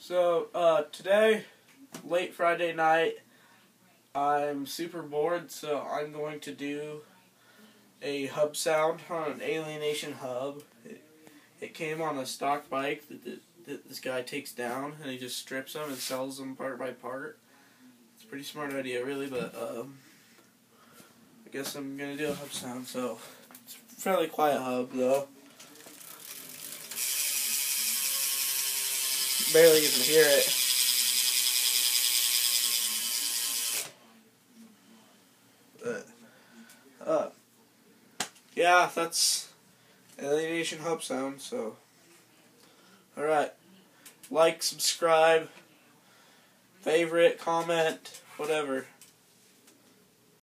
So, today, late Friday night, I'm super bored, so I'm going to do a hub sound on an alienation hub. It came on a stock bike that this guy takes down, and he just strips them and sells them part by part. It's a pretty smart idea, really, but I guess I'm going to do a hub sound, so it's a fairly quiet hub, though. Barely even hear it. Yeah, that's alienation hub sound, so. Alright. Like, subscribe, favorite, comment, whatever.